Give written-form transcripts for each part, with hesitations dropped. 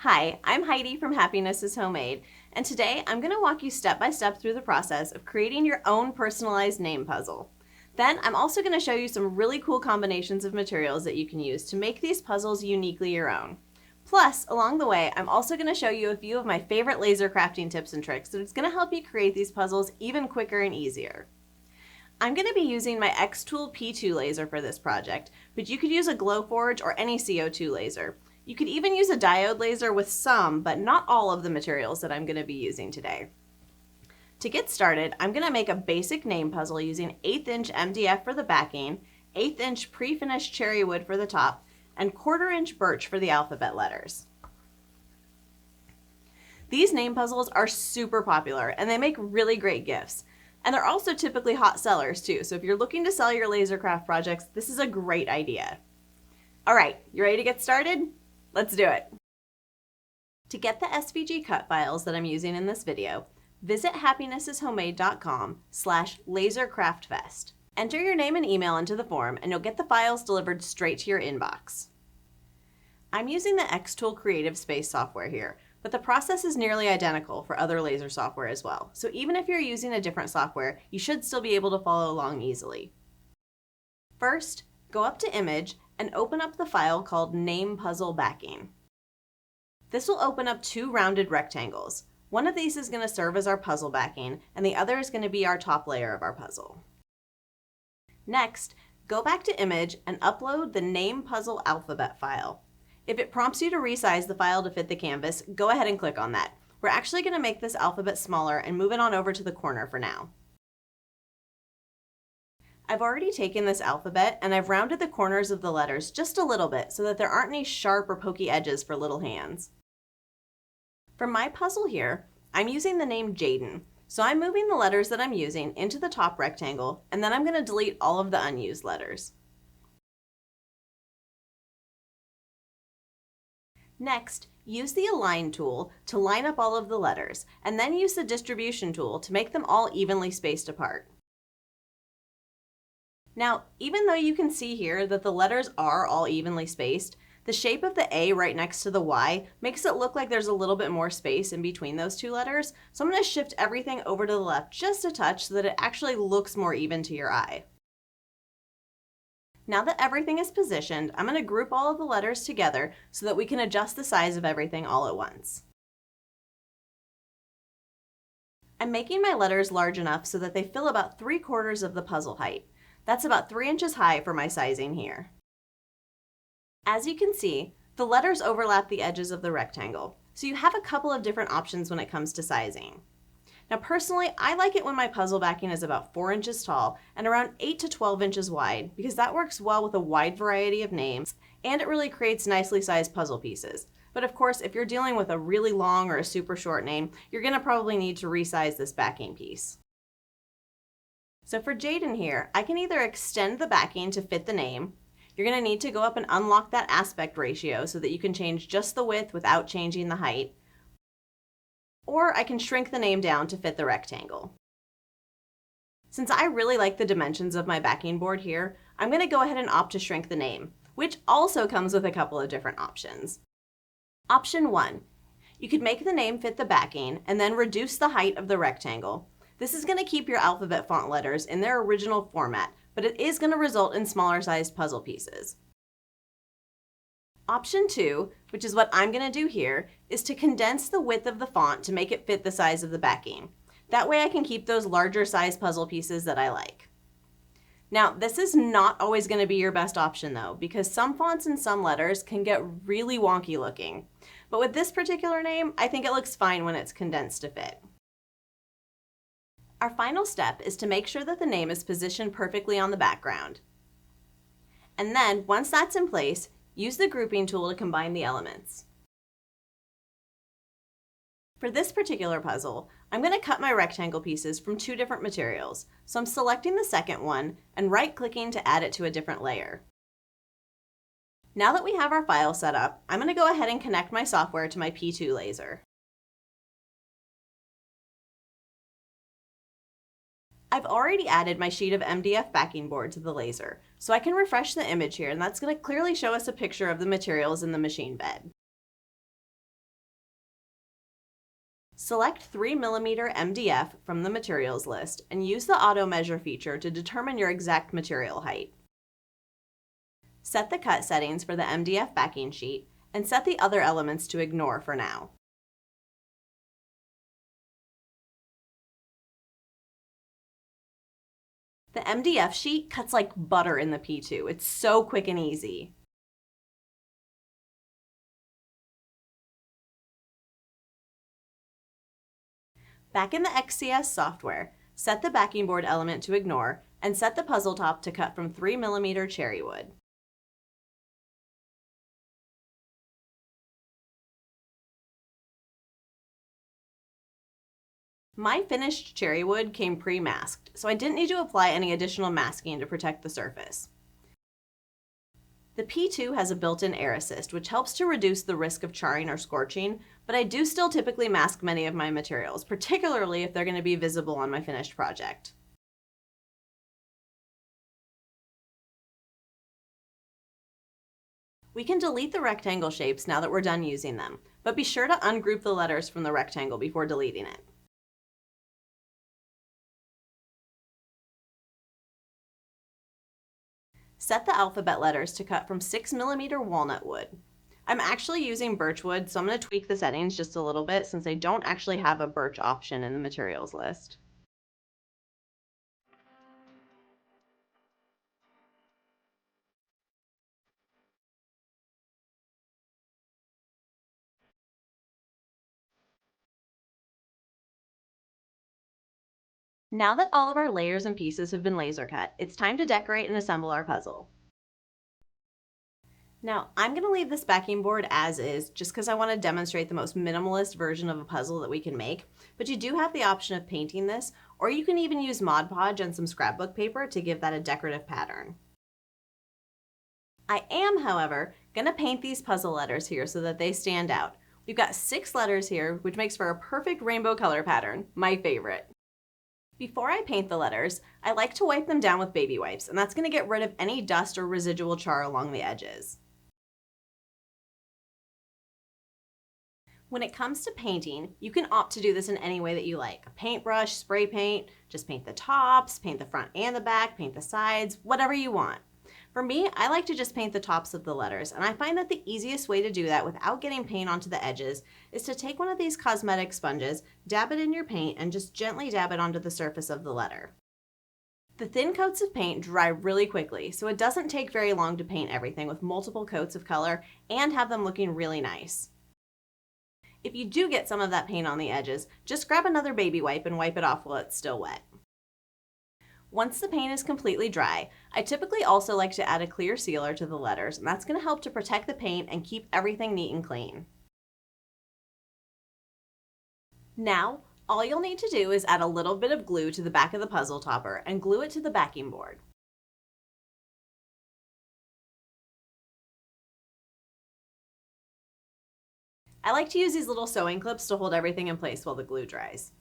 Hi, I'm Heidi from Happiness is Homemade, and today I'm going to walk you step by step through the process of creating your own personalized name puzzle. Then I'm also going to show you some really cool combinations of materials that you can use to make these puzzles uniquely your own. Plus, along the way, I'm also going to show you a few of my favorite laser crafting tips and tricks that is going to help you create these puzzles even quicker and easier. I'm going to be using my X-Tool P2 laser for this project, but you could use a Glowforge or any CO2 laser. You could even use a diode laser with some, but not all of the materials that I'm going to be using today. To get started, I'm going to make a basic name puzzle using 1/8 inch MDF for the backing, 1/8 inch pre-finished cherry wood for the top, and 1/4 inch birch for the alphabet letters. These name puzzles are super popular and they make really great gifts. And they're also typically hot sellers too, so if you're looking to sell your laser craft projects, this is a great idea. All right, you ready to get started? Let's do it. To get the SVG cut files that I'm using in this video, visit happinessishomemade.com/lasercraftfest. Enter your name and email into the form and you'll get the files delivered straight to your inbox. I'm using the X-Tool Creative Space software here, but the process is nearly identical for other laser software as well. So even if you're using a different software, you should still be able to follow along easily. First, go up to Image and open up the file called Name Puzzle Backing. This will open up two rounded rectangles. One of these is going to serve as our puzzle backing, and the other is going to be our top layer of our puzzle. Next, go back to Image and upload the Name Puzzle Alphabet file. If it prompts you to resize the file to fit the canvas, go ahead and click on that. We're actually going to make this alphabet smaller and move it on over to the corner for now. I've already taken this alphabet and I've rounded the corners of the letters just a little bit so that there aren't any sharp or pokey edges for little hands. For my puzzle here, I'm using the name Jaden, so I'm moving the letters that I'm using into the top rectangle, and then I'm going to delete all of the unused letters. Next, use the Align tool to line up all of the letters, and then use the Distribution tool to make them all evenly spaced apart. Now, even though you can see here that the letters are all evenly spaced, the shape of the A right next to the Y makes it look like there's a little bit more space in between those two letters, so I'm going to shift everything over to the left just a touch so that it actually looks more even to your eye. Now that everything is positioned, I'm going to group all of the letters together so that we can adjust the size of everything all at once. I'm making my letters large enough so that they fill about 3/4 of the puzzle height. That's about 3 inches high for my sizing here. As you can see, the letters overlap the edges of the rectangle, so you have a couple of different options when it comes to sizing. Now personally, I like it when my puzzle backing is about 4 inches tall and around 8 to 12 inches wide because that works well with a wide variety of names and it really creates nicely sized puzzle pieces. But of course, if you're dealing with a really long or a super short name, you're going to probably need to resize this backing piece. So for Jaden here, I can either extend the backing to fit the name. You're going to need to go up and unlock that aspect ratio so that you can change just the width without changing the height. Or I can shrink the name down to fit the rectangle. Since I really like the dimensions of my backing board here, I'm going to go ahead and opt to shrink the name, which also comes with a couple of different options. Option 1. You could make the name fit the backing and then reduce the height of the rectangle. This is going to keep your alphabet font letters in their original format, but it is going to result in smaller sized puzzle pieces. Option 2, which is what I'm going to do here, is to condense the width of the font to make it fit the size of the backing. That way I can keep those larger size puzzle pieces that I like. Now, this is not always going to be your best option though, because some fonts and some letters can get really wonky looking. But with this particular name, I think it looks fine when it's condensed to fit. Our final step is to make sure that the name is positioned perfectly on the background. And then, once that's in place, use the grouping tool to combine the elements. For this particular puzzle, I'm going to cut my rectangle pieces from two different materials. So I'm selecting the second one and right-clicking to add it to a different layer. Now that we have our file set up, I'm going to go ahead and connect my software to my P2 laser. I've already added my sheet of MDF backing board to the laser, so I can refresh the image here, and that's going to clearly show us a picture of the materials in the machine bed. Select 3mm MDF from the materials list and use the auto measure feature to determine your exact material height. Set the cut settings for the MDF backing sheet and set the other elements to ignore for now. The MDF sheet cuts like butter in the P2. It's so quick and easy. Back in the XCS software, set the backing board element to ignore and set the puzzle top to cut from 3mm cherry wood. My finished cherry wood came pre-masked, so I didn't need to apply any additional masking to protect the surface. The P2 has a built-in air assist, which helps to reduce the risk of charring or scorching, but I do still typically mask many of my materials, particularly if they're going to be visible on my finished project. We can delete the rectangle shapes now that we're done using them, but be sure to ungroup the letters from the rectangle before deleting it. Set the alphabet letters to cut from 6mm walnut wood. I'm actually using birch wood, so I'm going to tweak the settings just a little bit since I don't actually have a birch option in the materials list. Now that all of our layers and pieces have been laser cut, it's time to decorate and assemble our puzzle. Now, I'm going to leave this backing board as is just because I want to demonstrate the most minimalist version of a puzzle that we can make, but you do have the option of painting this, or you can even use Mod Podge and some scrapbook paper to give that a decorative pattern. I am, however, going to paint these puzzle letters here so that they stand out. We've got 6 letters here, which makes for a perfect rainbow color pattern, my favorite. Before I paint the letters, I like to wipe them down with baby wipes, and that's going to get rid of any dust or residual char along the edges. When it comes to painting, you can opt to do this in any way that you like. A paintbrush, spray paint, just paint the tops, paint the front and the back, paint the sides, whatever you want. For me, I like to just paint the tops of the letters, and I find that the easiest way to do that without getting paint onto the edges is to take one of these cosmetic sponges, dab it in your paint, and just gently dab it onto the surface of the letter. The thin coats of paint dry really quickly, so it doesn't take very long to paint everything with multiple coats of color and have them looking really nice. If you do get some of that paint on the edges, just grab another baby wipe and wipe it off while it's still wet. Once the paint is completely dry, I typically also like to add a clear sealer to the letters, and that's going to help to protect the paint and keep everything neat and clean. Now, all you'll need to do is add a little bit of glue to the back of the puzzle topper and glue it to the backing board. I like to use these little sewing clips to hold everything in place while the glue dries.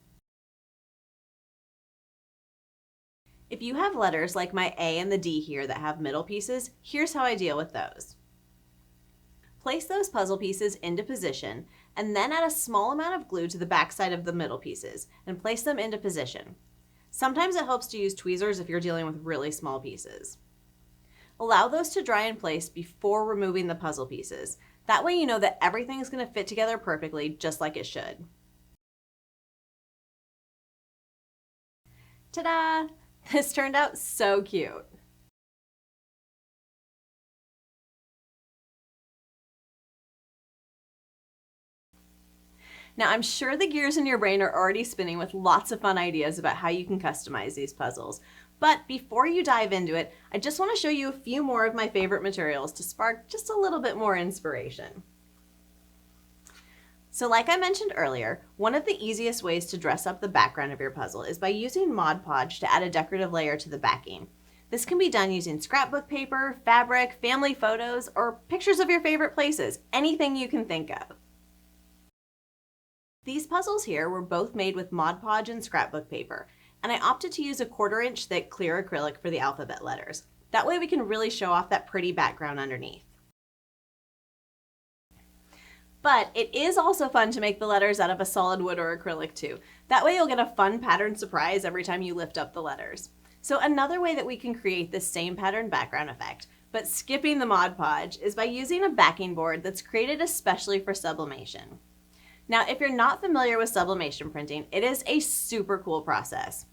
If you have letters like my A and the D here that have middle pieces, here's how I deal with those. Place those puzzle pieces into position and then add a small amount of glue to the backside of the middle pieces and place them into position. Sometimes it helps to use tweezers if you're dealing with really small pieces. Allow those to dry in place before removing the puzzle pieces. That way you know that everything is going to fit together perfectly just like it should. Ta-da! This turned out so cute. Now I'm sure the gears in your brain are already spinning with lots of fun ideas about how you can customize these puzzles. But before you dive into it, I just want to show you a few more of my favorite materials to spark just a little bit more inspiration. So like I mentioned earlier, one of the easiest ways to dress up the background of your puzzle is by using Mod Podge to add a decorative layer to the backing. This can be done using scrapbook paper, fabric, family photos, or pictures of your favorite places, anything you can think of. These puzzles here were both made with Mod Podge and scrapbook paper, and I opted to use a 1/4 inch thick clear acrylic for the alphabet letters. That way we can really show off that pretty background underneath. But it is also fun to make the letters out of a solid wood or acrylic too. That way you'll get a fun pattern surprise every time you lift up the letters. So another way that we can create this same pattern background effect, but skipping the Mod Podge, is by using a backing board that's created especially for sublimation. Now, if you're not familiar with sublimation printing, it is a super cool process.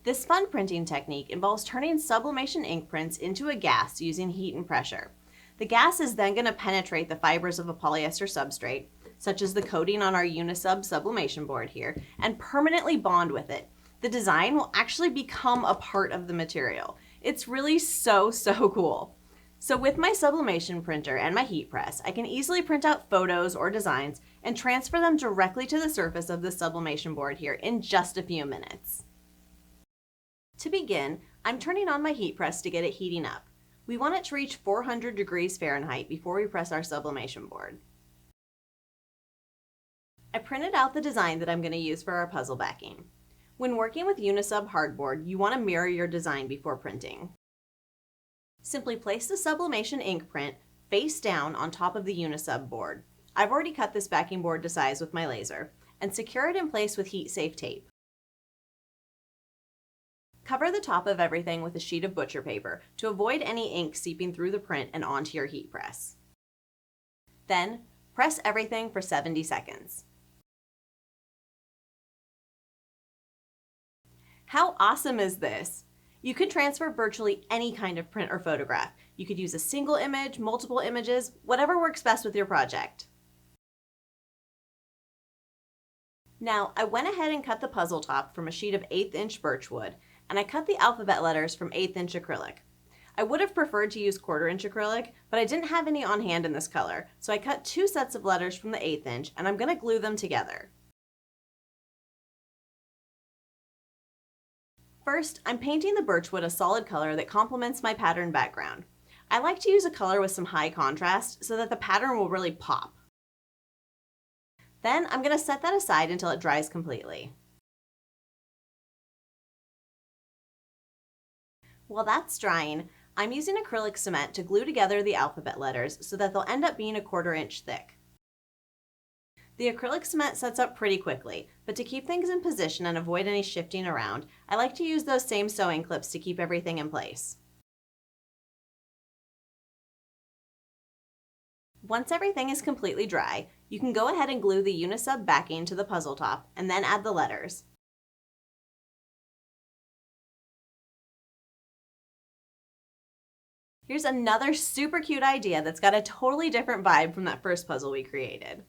This fun printing technique involves turning sublimation ink prints into a gas using heat and pressure. The gas is then going to penetrate the fibers of a polyester substrate, such as the coating on our Unisub Sublimation Board here, and permanently bond with it. The design will actually become a part of the material. It's really so cool. So with my sublimation printer and my heat press, I can easily print out photos or designs and transfer them directly to the surface of the sublimation board here in just a few minutes. To begin, I'm turning on my heat press to get it heating up. We want it to reach 400 degrees Fahrenheit before we press our sublimation board. I printed out the design that I'm going to use for our puzzle backing. When working with Unisub hardboard, you want to mirror your design before printing. Simply place the sublimation ink print face down on top of the Unisub board. I've already cut this backing board to size with my laser, and secure it in place with heat-safe tape. Cover the top of everything with a sheet of butcher paper to avoid any ink seeping through the print and onto your heat press. Then, press everything for 70 seconds. How awesome is this? You could transfer virtually any kind of print or photograph. You could use a single image, multiple images, whatever works best with your project. Now, I went ahead and cut the puzzle top from a sheet of 1/8 inch birchwood, and I cut the alphabet letters from 1/8 inch acrylic. I would have preferred to use 1/4 inch acrylic, but I didn't have any on hand in this color, so I cut 2 sets of letters from the 1/8 inch, and I'm going to glue them together. First, I'm painting the birchwood a solid color that complements my pattern background. I like to use a color with some high contrast so that the pattern will really pop. Then I'm going to set that aside until it dries completely. While that's drying, I'm using acrylic cement to glue together the alphabet letters so that they'll end up being 1/4 inch thick. The acrylic cement sets up pretty quickly, but to keep things in position and avoid any shifting around, I like to use those same sewing clips to keep everything in place. Once everything is completely dry, you can go ahead and glue the Unisub backing to the puzzle top and then add the letters. Here's another super cute idea that's got a totally different vibe from that first puzzle we created.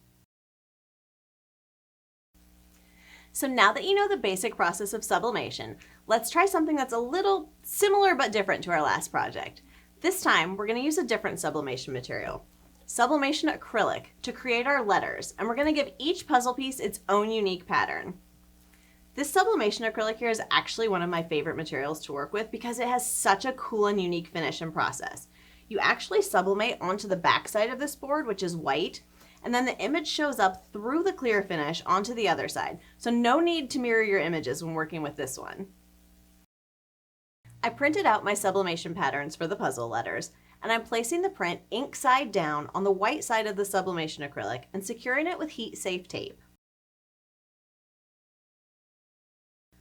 So now that you know the basic process of sublimation, let's try something that's a little similar but different to our last project. This time, we're going to use a different sublimation material, sublimation acrylic, to create our letters, and we're going to give each puzzle piece its own unique pattern. This sublimation acrylic here is actually one of my favorite materials to work with because it has such a cool and unique finish and process. You actually sublimate onto the back side of this board, which is white, and then the image shows up through the clear finish onto the other side. So no need to mirror your images when working with this one. I printed out my sublimation patterns for the puzzle letters, and I'm placing the print ink side down on the white side of the sublimation acrylic and securing it with heat-safe tape.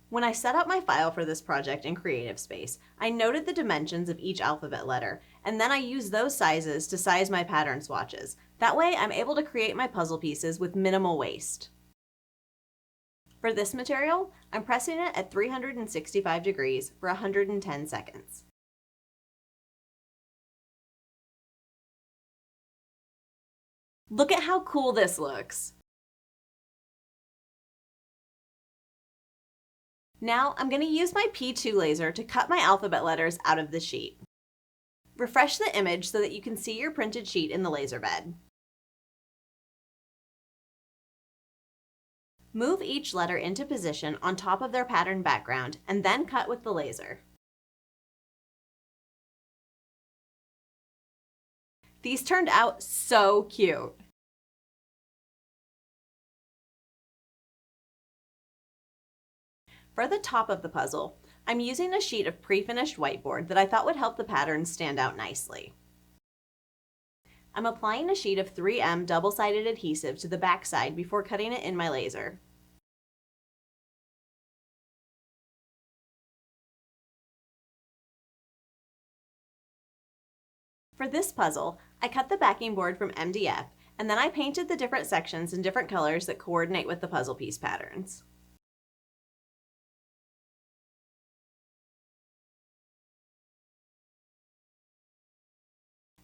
When I set up my file for this project in Creative Space, I noted the dimensions of each alphabet letter, and then I used those sizes to size my pattern swatches. That way, I'm able to create my puzzle pieces with minimal waste. For this material, I'm pressing it at 365 degrees for 110 seconds. Look at how cool this looks! Now I'm going to use my P2 laser to cut my alphabet letters out of the sheet. Refresh the image so that you can see your printed sheet in the laser bed. Move each letter into position on top of their pattern background and then cut with the laser. These turned out so cute! For the top of the puzzle, I'm using a sheet of pre-finished whiteboard that I thought would help the pattern stand out nicely. I'm applying a sheet of 3M double-sided adhesive to the back side before cutting it in my laser. For this puzzle, I cut the backing board from MDF, and then I painted the different sections in different colors that coordinate with the puzzle piece patterns.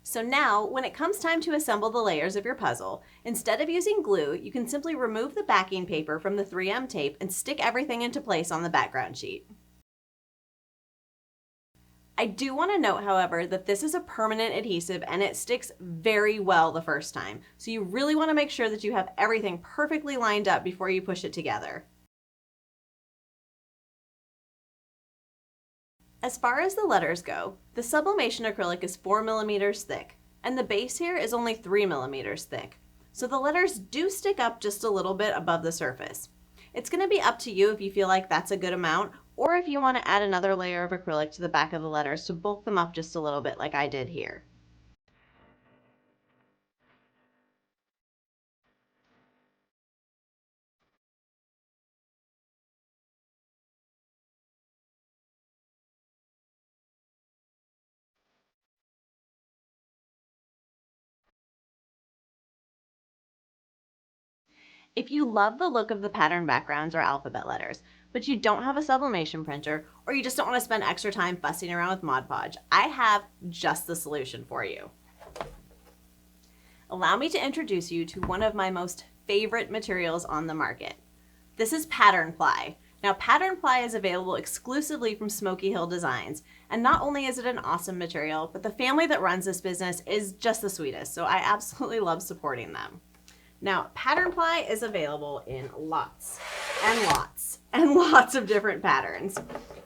So now, when it comes time to assemble the layers of your puzzle, instead of using glue, you can simply remove the backing paper from the 3M tape and stick everything into place on the background sheet. I do want to note, however, that this is a permanent adhesive and it sticks very well the first time. So you really want to make sure that you have everything perfectly lined up before you push it together. As far as the letters go, the sublimation acrylic is 4 millimeters thick, and the base here is only 3 millimeters thick. So the letters do stick up just a little bit above the surface. It's going to be up to you if you feel like that's a good amount, or if you want to add another layer of acrylic to the back of the letters to bulk them up just a little bit like I did here. If you love the look of the pattern backgrounds or alphabet letters, but you don't have a sublimation printer, or you just don't want to spend extra time fussing around with Mod Podge, I have just the solution for you. Allow me to introduce you to one of my most favorite materials on the market. This is Pattern Ply. Now, Pattern Ply is available exclusively from Smoky Hill Designs, and not only is it an awesome material, but the family that runs this business is just the sweetest, so I absolutely love supporting them. Now, Pattern Ply is available in lots and lots and lots of different patterns.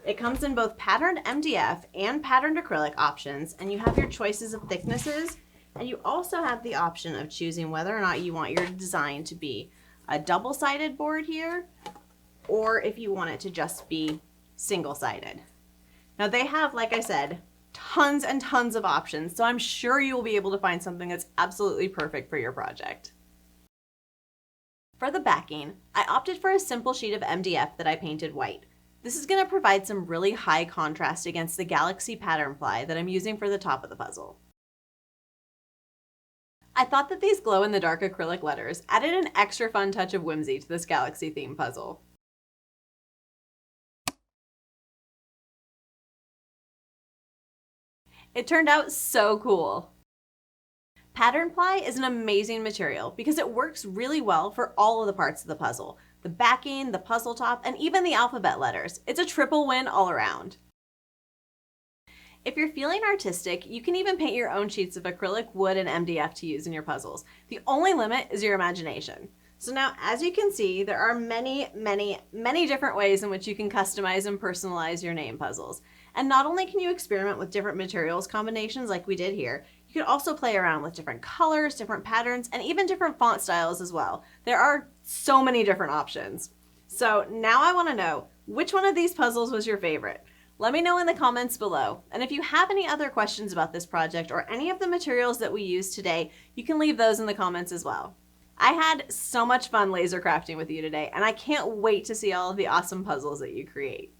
It comes in both patterned MDF and patterned acrylic options, and you have your choices of thicknesses, and you also have the option of choosing whether or not you want your design to be a double-sided board here, or if you want it to just be single-sided. Now they have, like I said, tons and tons of options, so I'm sure you will be able to find something that's absolutely perfect for your project. For the backing, I opted for a simple sheet of MDF that I painted white. This is going to provide some really high contrast against the Galaxy pattern ply that I'm using for the top of the puzzle. I thought that these glow-in-the-dark acrylic letters added an extra fun touch of whimsy to this Galaxy theme puzzle. It turned out so cool. Pattern Ply is an amazing material because it works really well for all of the parts of the puzzle. The backing, the puzzle top, and even the alphabet letters. It's a triple win all around. If you're feeling artistic, you can even paint your own sheets of acrylic, wood, and MDF to use in your puzzles. The only limit is your imagination. So now, as you can see, there are many different ways in which you can customize and personalize your name puzzles. And not only can you experiment with different materials combinations like we did here, you can also play around with different colors, different patterns, and even different font styles as well. There are so many different options. So now I want to know, which one of these puzzles was your favorite? Let me know in the comments below. And if you have any other questions about this project or any of the materials that we used today, you can leave those in the comments as well. I had so much fun laser crafting with you today, and I can't wait to see all of the awesome puzzles that you create.